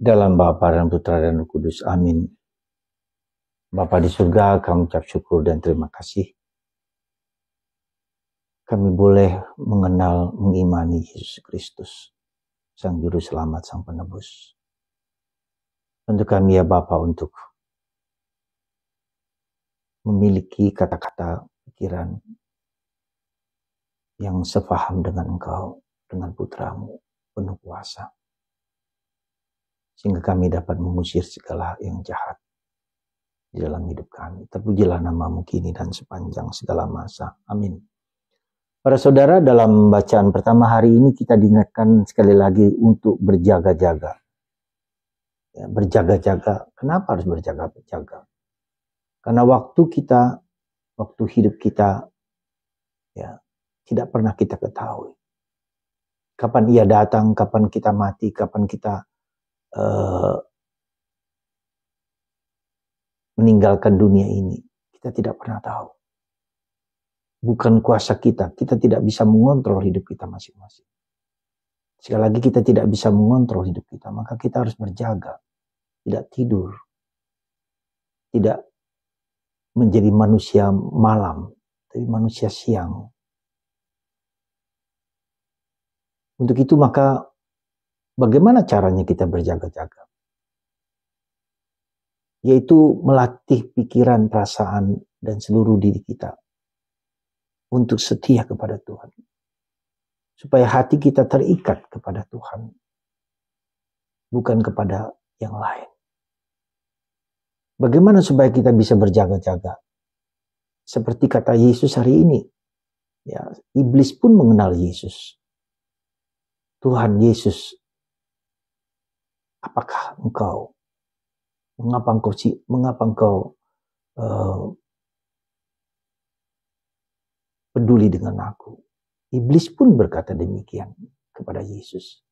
Dalam Bapa dan Putra dan Roh Kudus. Amin. Bapa di surga, kami ucap syukur dan terima kasih. Kami boleh mengenal, mengimani Yesus Kristus, Sang Juru Selamat, Sang Penebus. Untuk kami ya Bapa, untuk memiliki kata-kata pikiran yang sefaham dengan Engkau, dengan Putramu, penuh kuasa. Sehingga kami dapat mengusir segala yang jahat di dalam hidup kami. Terpujilah nama-Mu kini dan sepanjang segala masa. Amin. Para saudara, dalam bacaan pertama hari ini kita diingatkan sekali lagi untuk berjaga-jaga. Ya, berjaga-jaga. Kenapa harus berjaga-jaga? Karena waktu hidup kita, ya, tidak pernah kita ketahui. Kapan ia datang, kapan kita mati, kapan kita meninggalkan dunia ini. Kita tidak pernah tahu. Bukan kuasa kita tidak bisa mengontrol hidup kita masing-masing. Sekali lagi kita tidak bisa mengontrol hidup kita, maka kita harus berjaga. Tidak tidur. Tidak menjadi manusia malam, tapi manusia siang. Untuk itu maka bagaimana caranya kita berjaga-jaga? Yaitu melatih pikiran, perasaan, dan seluruh diri kita untuk setia kepada Tuhan. Supaya hati kita terikat kepada Tuhan, bukan kepada yang lain. Bagaimana supaya kita bisa berjaga-jaga? Seperti kata Yesus hari ini, ya, iblis pun mengenal Yesus. Tuhan Yesus, apakah engkau? Mengapa engkau peduli dengan aku? Iblis pun berkata demikian kepada Yesus.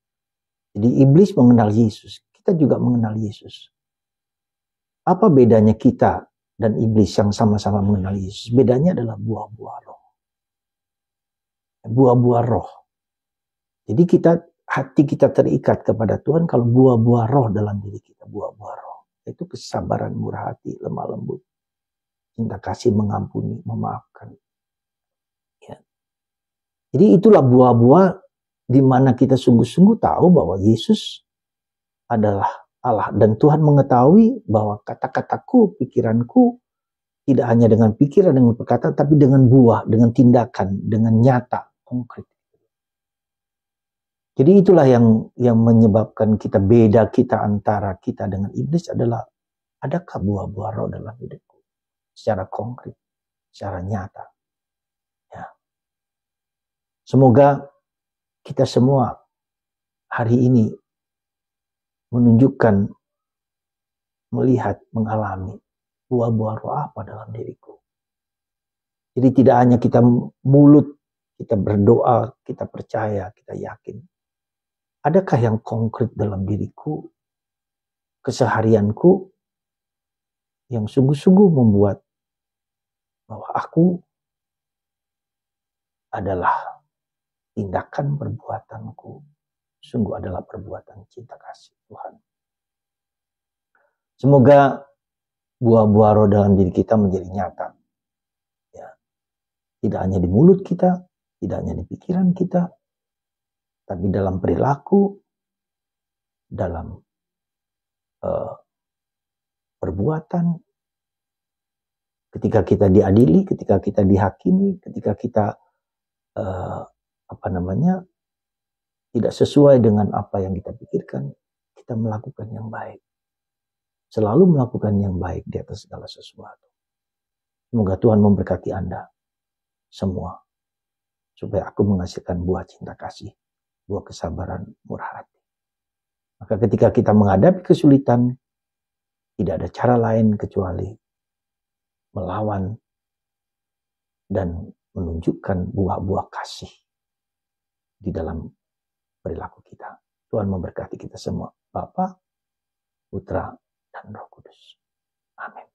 Jadi iblis mengenal Yesus, kita juga mengenal Yesus. Apa bedanya kita dan iblis yang sama-sama mengenal Yesus? Bedanya adalah buah-buah roh. Buah-buah roh. Jadi hati kita terikat kepada Tuhan kalau buah-buah roh dalam diri kita, buah-buah roh. Itu kesabaran, murah hati, lemah lembut, cinta kasih, mengampuni, memaafkan. Ya. Jadi itulah buah-buah di mana kita sungguh-sungguh tahu bahwa Yesus adalah Allah. Dan Tuhan mengetahui bahwa kata-kataku, pikiranku, tidak hanya dengan pikiran, dengan perkataan, tapi dengan buah, dengan tindakan, dengan nyata, konkret. Jadi itulah yang menyebabkan beda kita antara kita dengan iblis adalah adakah buah-buah roh dalam hidupku secara konkret, secara nyata. Ya. Semoga kita semua hari ini menunjukkan, melihat, mengalami buah-buah roh apa dalam diriku. Jadi tidak hanya kita mulut, kita berdoa, kita percaya, kita yakin. Adakah yang konkret dalam diriku, keseharianku, yang sungguh-sungguh membuat bahwa aku adalah tindakan perbuatanku, sungguh adalah perbuatan cinta kasih Tuhan. Semoga buah-buah roh dalam diri kita menjadi nyata. Ya. Tidak hanya di mulut kita, tidak hanya di pikiran kita, tapi dalam perilaku, dalam perbuatan, ketika kita diadili, ketika kita dihakimi, ketika kita tidak sesuai dengan apa yang kita pikirkan, kita melakukan yang baik. Selalu melakukan yang baik di atas segala sesuatu. Semoga Tuhan memberkati Anda semua, supaya aku menghasilkan buah cinta kasih, buah kesabaran, murah hati. Maka ketika kita menghadapi kesulitan, tidak ada cara lain kecuali melawan dan menunjukkan buah-buah kasih di dalam perilaku kita. Tuhan memberkati kita semua. Bapa, Putra, dan Roh Kudus. Amin.